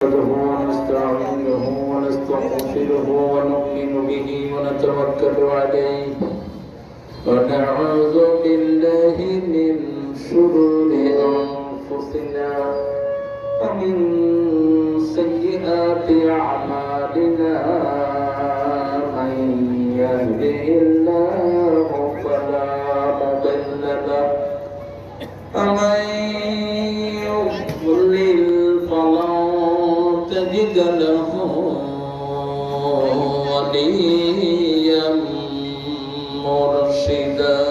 نحمده ونستعينه ونستغفره ونؤمن به ونتوكل عليه ونعوذ بالله من شرور أنفسنا ومن سيئات أعمالنا من يهده الله فلا مضل له ومن يضلل فلا تجد له وليا مرشدا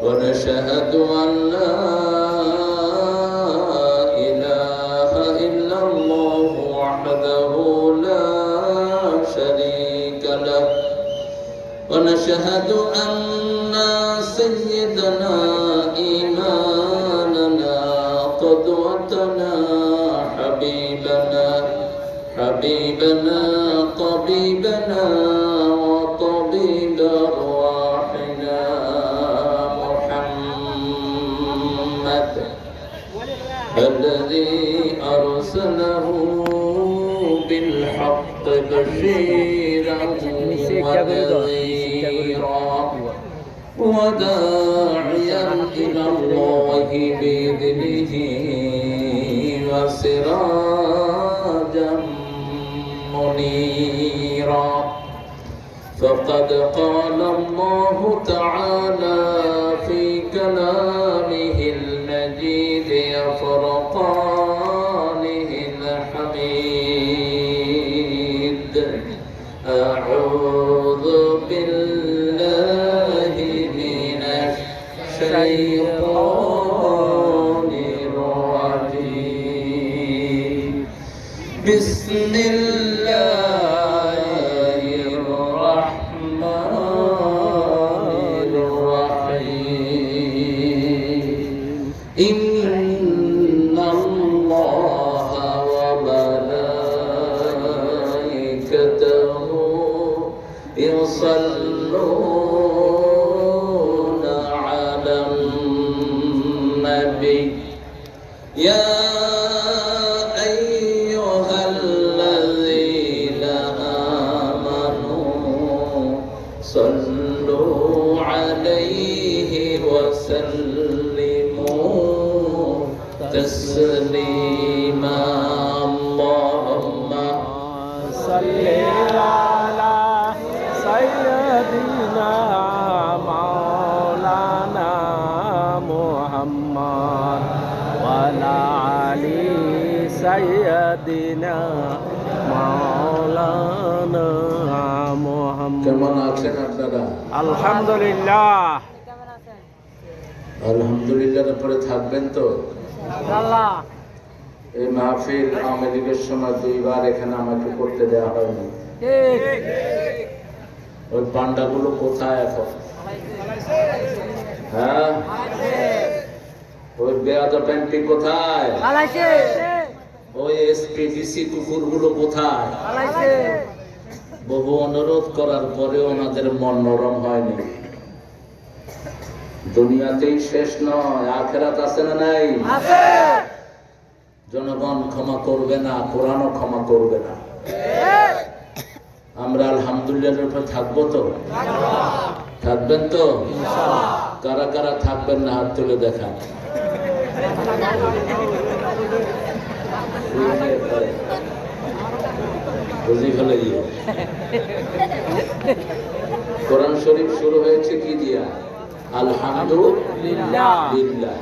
ونشهد أن لا إله إلا الله وحده لا شريك له ونشهد أن سيدنا إمامنا قدوتنا حبيبنا طبيبنا وطبيب أرواحنا محمد الذي أرسله بالحق بشيرا ونذيرا وداعيا إلى الله بإذنه وسراجا منيرا فقد قال الله تعالى في كلامه المجيد وفرقانه الحميد أعوذ بالله من الشيطان الرجيم بسم الله الرحمن الرحيم إن الله وملائكته يصلون على النبي يا صلوا عليه وسلموا تسليما اللهم صل على سيدنا مولانا محمد وعلى آل سيدنا مولانا محمد কেমন আছেন আপনারা? আলহামদুলিল্লাহ। আলহামদুলিল্লাহ পরে থাকবেন তো? ইনশাআল্লাহ। এই মাহফিল আওয়ামী লীগের সময় দুইবার এখানে আমাকে করতে দেওয়া হয়নি। ওই পান্ডাগুলো কোথায় এখন? হ্যাঁ, ওই বেয়াদা প্যান্টি কোথায়? ওই এসপিডিসি কুকুরগুলো কোথায়? বহু অনুরোধ করার পরে ওনাদের মন নরম হয়নি। দুনিয়াতেই শেষ নয়, আখেরাত আছে না নাই? জনগণ ক্ষমা করবে না, কোরআনও ক্ষমা করবে না। আমরা আলহামদুলিল্লাহর উপর থাকবো তো? থাকবেন তো? কারা কারা থাকবেন না হাত তুলে দেখান। কোরআন শরীফ শুরু হয়েছে কি দিয়া? আলহামদুলিল্লাহ।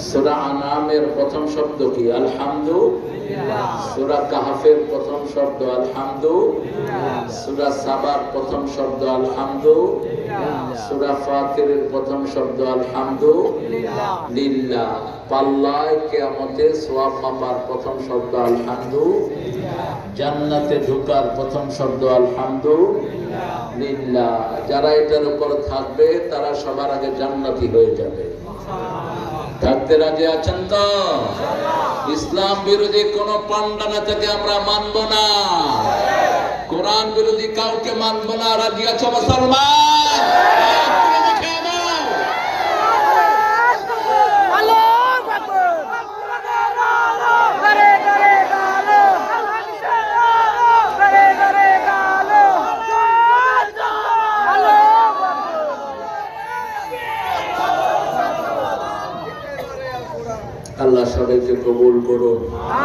সূরা আনামের প্রথম শব্দ কি? আলহামদুলিল্লাহ। সূরা কাহফের প্রথম শব্দ আলহামদুলিল্লাহ। সূরা সাবার প্রথম শব্দ আলহামদুলিল্লাহ। সূরা ফাতিরের প্রথম শব্দ আলহামদুলিল্লাহ। পাল্লায় কিয়ামতে সওয়াব মাপার প্রথম শব্দ আলহামদুলিল্লাহ। জান্নাতে ঢোকার প্রথম শব্দ আলহামদুলিল্লাহ। যারা এটার উপর থাকবে তারা সবার আগে জান্নাতি হয়ে যাবে। থাকতে রাজি আছেন তো? ইসলাম বিরোধী কোন পান্ডা নেতাকে আমরা মানব না, কোরআন বিরোধী কাউকে মানব না। রাজি আছো মুসলমান? আল্লাহু আকবার। সবাইকে কবুল করুন।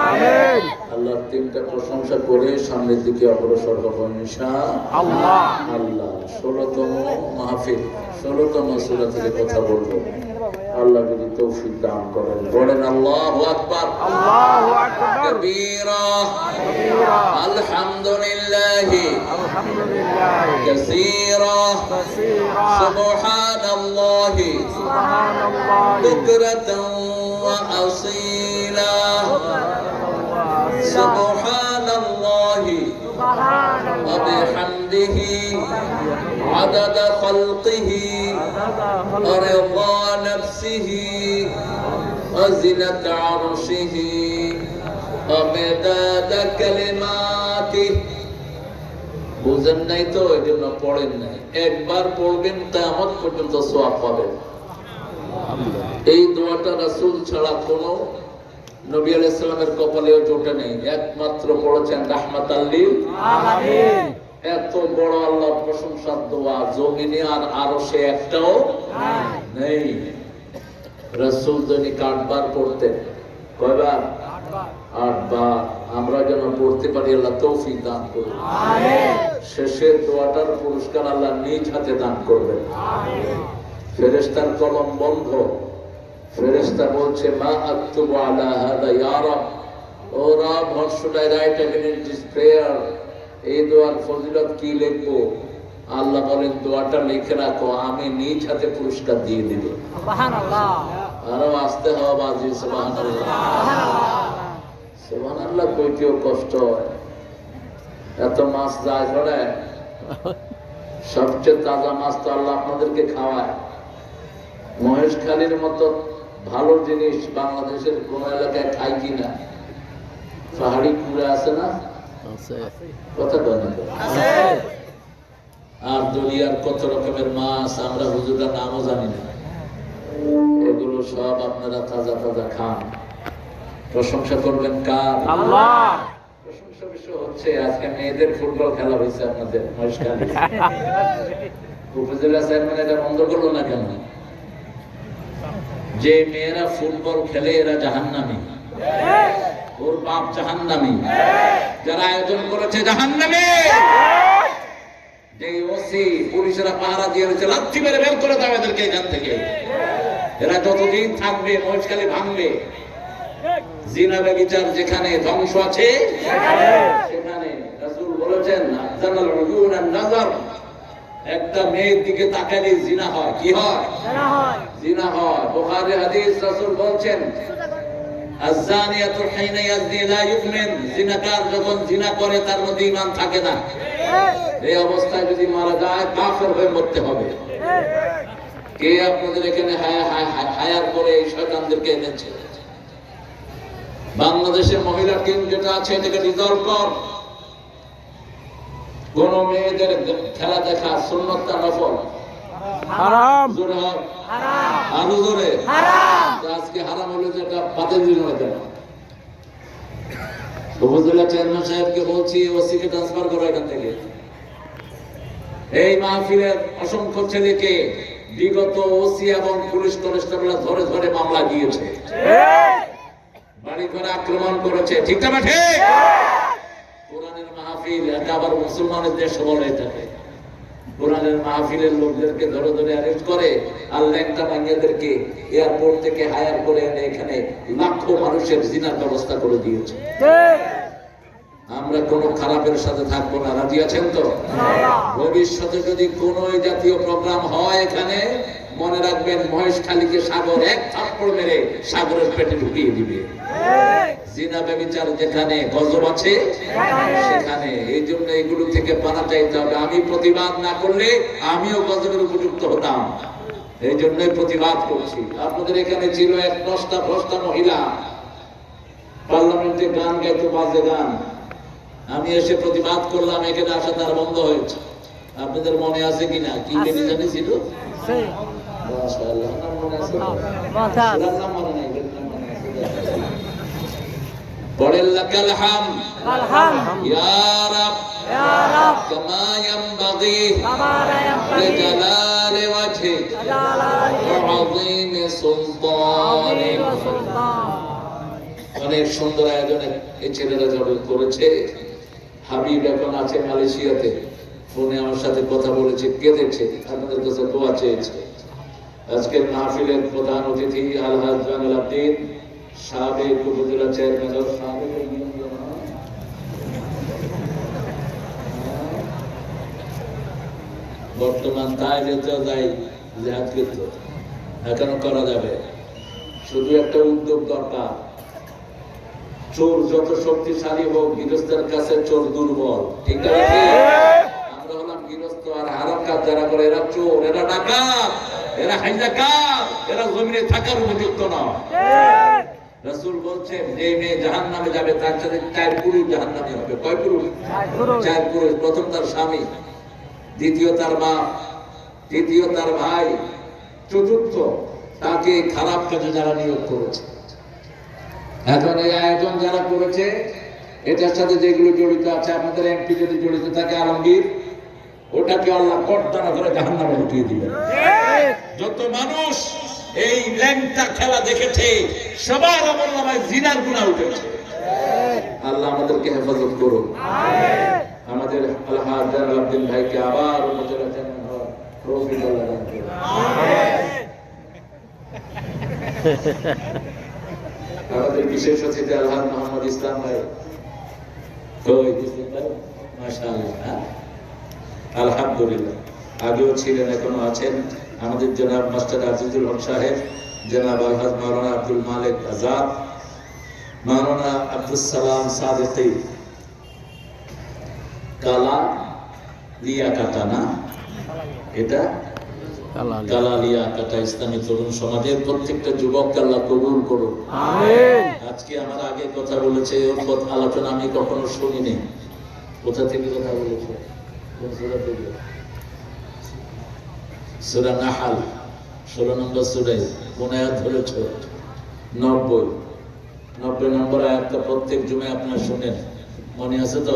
আমিন। আল্লাহর তিনটা প্রশংসা করে সামনের দিকে অগ্রসর হব আল্লাহ। ইনশাআল্লাহ। 16তম মাহফিল, 16তম সূরা থেকে কথা বলবো। আল্লাহ যদি তৌফিক দান করেন, বলেন আল্লাহু আকবার। আল্লাহু আকবার। কবীরা কাবীরা। আলহামদুলিল্লাহি আলহামদুলিল্লাহ। কাসীরা কাসীরা। সুবহানাল্লাহি সুবহানাল্লাহ। বুকরাতান ওয়া আসীলা সুবহানাল্লাহি ওয়া বিহামদিহি আদাদা খালকিহি ওয়া রিদা নাফসিহি ওয়া জিনাতা আরশিহি ওয়া মিদাদা কালিমাতিহি। বুঝেন নাই তো, এই জন্য পড়েন নাই। একবার পড়বেন, কিয়ামত পর্যন্ত সওয়াব পাবেন। এই দোয়াটা রাসূল ছাড়া কোন নবী আলাইহিস সালামের কপালেও জোটে নেই, একমাত্র পড়েছেন রাহমাতাল লিল আলামিন। এত বড় আল্লাহর প্রশংসার দোয়া জমিনে আর আরশে একটাও নেই। রাসূল দৈনিক 8 বার পড়তেন। কয়বার? 8 বার। আমরা যেন পড়তে পারি, আল্লাহ তৌফিক দান করুন। আমিন। শেষের দোয়াটার পুরস্কার আল্লাহ নিজ হাতে দান করবেন। ফেরেশতার কলম বন্ধ। ফেরেশতা বলছে, মা আকতুবু আলা হাদা ইয়া রাব, ও রব, what should I write against this prayer? এই দোয়ার ফজিলত কি লিখবো? আল্লাহ বলেন, দোয়াটা লিখে রাখো, আমি নিজ হাতে পুরস্কার দিয়ে দিব। সুবহানাল্লাহ। আরো আসতে হবে বাজি। সুবহানাল্লাহ। সুবহানাল্লাহ কইতেও কষ্ট হয়, এত মাছ যায় ধরে। সবচেয়ে তাজা মাছ তো আল্লাহ আপনাদেরকে খাওয়ায়। মহেশখালীর মতো ভালো জিনিস বাংলাদেশের কোন এলাকায় খাই কিনা? পাহাড়ি কুড়া আছে না? কথা বলেন। আর দরিয়ার কত রকমের মাছ, আমরা হুজুররা নামও জানি না। এগুলো সব আপনারা তাজা তাজা খান। প্রশংসা করবেন কার? আল্লাহ। প্রশংসা বিষয় হচ্ছে আজকে মেয়েদের ফুটবল খেলা হয়েছে আপনাদের মহেশখালী। উপজেলা চেয়ারম্যান এটা বন্ধ করলো না কেন? যে মেয়েরা ফুটবল খেলে এরা জাহান্নামী, ওর বাপ জাহান্নামী, যারা আয়োজন করেছে জাহান্নামী। যে ওসি পুলিশেরা পাহারা দিয়ে রয়েছে, লাথি মেরে বের করে দাও এদেরকে এখান থেকে। এরা যতদিন থাকবে মহেশখালী ভাঙবে। জিনা ব্যভিচার যেখানে ধ্বংস আছে সেখানে রাসূল বলেছেন, আফজালুল উযুর আন-নাযার, একটা মেয়ের দিকে তাকালে জিনা হয়। কি হয়? জিনা হয়। বুখারী হাদিস, রাসূল বলেছেন, আয-যানিয়াতু হিনা ইয়াজনি লা ইউমিন, জিনাকার যখন জিনা করে তার মধ্যে ঈমান থাকে না। এই অবস্থায় যদি মারা যায় কাফের হয়ে মরতে হবে। কে আপনাদের এখানে হায়ার করে এই শয়তানদেরকে এনেছে? বাংলাদেশের মহিলা টিম যেটা আছে এটাকে রিজলভ কর। কোন মেয়েদের খেলা দেখা সুন্নত না নফল? হারাম। জোরে হোক, হারাম। আরো জোরে। হারাম। আজকে হারাম হলো যেটা বাতিল দিল না কেন? উপজেলা চেয়ারম্যান সাহেবকে বলছি ওসিকে ট্রান্সফার করো এখান থেকে। এই মাহফিলের অসংখ্য ছেলেকে বিগত ওসি এবং পুলিশ কনস্টেবলরা ধরে ধরে মামলা দিয়েছে, বাড়ি করে আক্রমণ করেছে। ঠিক না ঠিক? কোরআনের মাহফিল, এটা আবার মুসলমানের দেশ বলে এটাকে। কোরআনের মাহফিলের লোকদেরকে ধরে ধরে অ্যারেস্ট করে আর ল্যাংটা বাঙিয়াদেরকে এয়ারপোর্ট থেকে হায়ার করে এনে এখানে লাখো মানুষের জিনার ব্যবস্থা করে দিয়েছে। আমরা কোনো খারাপের সাথে থাকবো না, রাজি আছেন তো? ভবিষ্যতে যদি কোনো জাতীয় প্রোগ্রাম হয় এখানে, মনে রাখবেন মহেশখালীকে সাগর এক থাপ্পড় মেরে সাগরের পেটে ঢুকিয়ে দিবে। জিনা ব্যভিচার যেখানে, গজব আছে সেখানে। এই জন্য এগুলো থেকে পানা চাইতে হবে। আমি প্রতিবাদ না করলে আমিও গজবের উপযুক্ত হতাম। এই জন্যই প্রতিবাদ করছি। আপনাদের এখানে ছিল এক নষ্টা ভ্রষ্টা মহিলা, পার্লামেন্টে গান গাইতো, বাজে গান। আমি এসে প্রতিবাদ করলাম, এখানে আসা তার বন্ধ হয়েছে। আপনাদের মনে আছে কিনা? কি জানি জানি ছিল? মাশাআল্লাহ, নাম মনে আছে? নাম মনে নাই। পড়েন লাকাল হামদ ইয়া রাব কামা ইয়ানবাগি লিজালালি ওয়াজহিক ওয়া আযীমি সুলতানিক। অনেক সুন্দর আয়োজনে এই ছেলেরা যখন করেছে। হাবিব এখন আছে মালয়েশিয়াতে, ফোনে আমার সাথে কথা বলেছে, কেঁদেছে, আপনাদের কাছে দোয়া চেয়েছে। আজকের মাহফিলের প্রধান অতিথি আলহাজ জালাল আব্দিন, সাবেক উপজেলা চেয়ারম্যান ও সাবেক বর্তমান তাই যেতে যাই জিহাদ করতে এখনো করা যাবে। শুধু একটা উদ্যোগ দরকার। চোর যত শক্তিশালী হোক, গৃহস্থের কাছে চোর দুর্বল। ঠিক আছে? আমরা হলাম গৃহস্থ, আর হারাম কাজ যারা করে এরা চোর, এরা ডাকাত, এরা হাইজাকার, এরা জমিনে থাকার উপযুক্ত নয়। রাসূল বলছেন যে মেয়ে জাহান্নামে যাবে তার সাথে 4 পুরুষ জাহান্নামে হবে। কয় পুরুষ? 4 পুরুষ। প্রথম তার স্বামী, দ্বিতীয় তার মা, তৃতীয় তার ভাই, চতুর্থ তাকে খারাপ কাজে যারা নিয়োগ করেছে। এখন এই আয়োজন যারা করেছে, এটার সাথে যেগুলো জড়িত আছে, আমাদের এমপি যদি জড়িত থাকে আলমগীর, ওটাকে আল্লাহ কর্তানা করে জাহান্নামে ঢুকিয়ে দিবেন। যত মানুষ এই ল্যাংটা খেলা দেখেছে সবার আমলনামায় জিনার গুনাহ উঠেছে। আল্লাহ আমাদেরকে হেফাজত করুন। আমাদের আলহাজ জালাল আব্দিন ভাইকে আবার উপজেলা চেয়ারম্যান হওয়ার তৌফিক আল্লাহ দান করুন। আমাদের বিশেষ অতিথি আলহাজ মোহাম্মদ ইসলাম ভাই, মাশাআল্লাহ, আলহামদুলিল্লাহ, আগেও ছিলেন, এখনো আছেন। আমাদের জনাব মাস্টার আজিজুল হক সাহেব, জনাব আলহাজ মাওলানা আব্দুল মালিক আজাদ, মাওলানা আব্দুল সালাম সাদেকি, কালা লিয়া কাটা না, এটা কালা লিয়া কাটা ইসলামী তরুণ সমাজের প্রত্যেকটা যুবককে আল্লাহ কবুল করুন। আমিন। আজকে আমার আগে কথা বলেছে, ওর কথা আলোচনা আমি কখনো শুনিনি। কোথা থেকে কথা বলেছে? কোন সূরা থেকে? সূরা নাহাল 16 নম্বর সূরায় কোন আয়াত ধরেছ? 90 নম্বর আয়াতটা প্রত্যেক জুমায় আপনারা শুনেন, মনে আছে তো?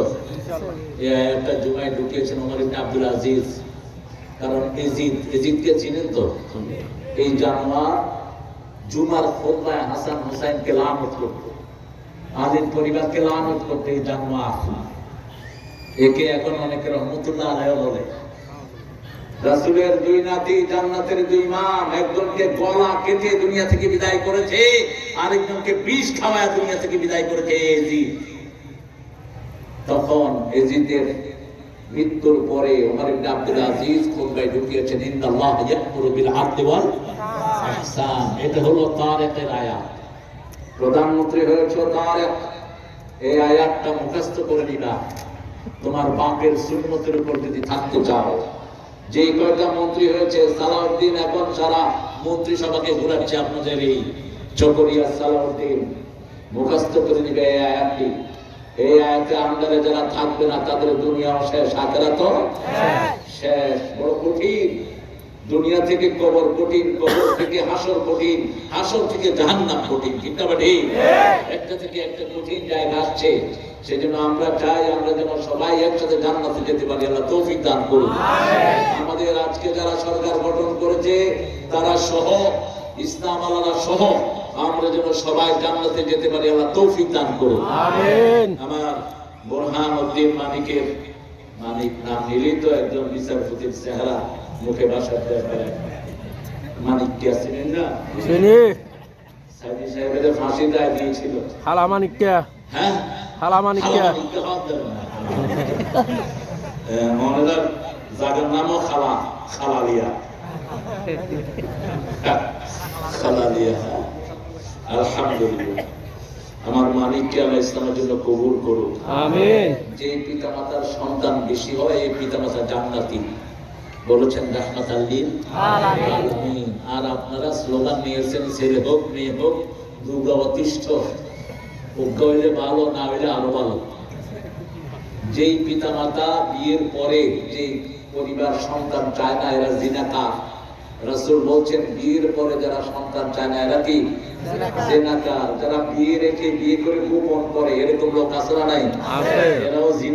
এই আয়াতটা জুমায় ঢুকিয়েছেন ওমর ইবনে আব্দুল আজিজ। কারণ এজিদকে চিনেন তো? এই জানোয়ার জুমার খুতবায় হাসান হুসাইনকে লানত করত, আলীর পরিবারকে লানত করত। এই জানোয়ার, একে এখন অনেকে রহমতুল্লাহ আলাইহি বলে। রাসূলের 2 নাতি, জান্নাতের 2 ইমাম, একজনকে গলা কেটে দুনিয়া থেকে বিদায় করেছে, আরেকজনকে বিষ খাওয়ায় দুনিয়া থেকে বিদায় করেছে এজিদ। তখন এজিদের মৃত্যুর পরে ওমর ইবনে আব্দুল আজিজ খুতবায় ঢুকিয়েছেন, ইন্নাল্লাহ ইয়া'মুরু বিল আদলি ওয়াল ইহসান। এটা হলো তারেকের আয়াত। প্রধানমন্ত্রী হয়েছে তারেক, এই আয়াতটা মুখস্থ করে নিবা। তোমার বাপের সুন্নতের উপর যদি থাকতে চাও। যে কয়টা মন্ত্রী হয়েছে, সালাউদ্দিন এখন সারা মন্ত্রিসভাকে ঘুরাচ্ছে আপনাদের এই চকরিয়া সালাউদ্দিন, মুখস্থ করে নিবে এই আয়াতটি। এই আয়াতে আন্ডারে যারা থাকবে না তাদের দুনিয়াও শেষ, আখিরাতও শেষ। বড় কঠিন। দুনিয়া থেকে কবর কঠিন, কবর থেকে হাসর কঠিন, হাসর থেকে জাহান্নাম কঠিন। ঠিক না ঠিক? একটা থেকে একটা কঠিন জায়গা আসছে। সেজন্য আমরা চাই আমরা যেন সবাই একসাথে জান্নাতে যেতে পারি। আল্লাহ তৌফিক দান করুন। আমাদের আজকে যারা সরকার গঠন করেছে তারা সহ, ইসলাম আলাদা সহ, আমরা যেন সবাই জান্নাতে যেতে পারি। আল্লাহ তৌফিক দান করুন। আমিন। আমার বোরহান উদ্দিন মানিকের, মানিক নাম নিলেই তো একজন বিচারপতির চেহারা মুখে ভাষা দেয়। মানিক কে চিনেন না? চিনি। সাইদি সাহেবের ফাঁসি দায় দিয়েছিল। হালা মানিক কে? হ্যাঁ, হালা মানিক কে? মনের জায়গার নামও খালা, খালালিয়া, খালালিয়া। আলহামদুলিল্লাহ, আমার মানিককে আল্লাহ ইসলামের জন্য কবুল করুন। আমিন। যে পিতামাতার সন্তান বেশি হয় এই পিতামাতা জান্নাতি, বলেছেন রাহমাতাল লিল আলামিন। আর আপনারা স্লোগান নিয়েছেন ছেলে হোক মেয়ে হোক দুর্গা অতিষ্ঠ, যোগ্য হইলে ভালো, না হইলে আরো ভালো। যেই পিতামাতা বিয়ের পরে যে পরিবার সন্তান চায় না এরা জিনাকার। রাসূল বলছেন বিয়ের পরে যারা সন্তান চায় না এরা কি জিনাকার। যারা বিয়ে রেখে বিয়ে করে গোপন করে এরকম লোক আছে না নাই? এরাও জিনা।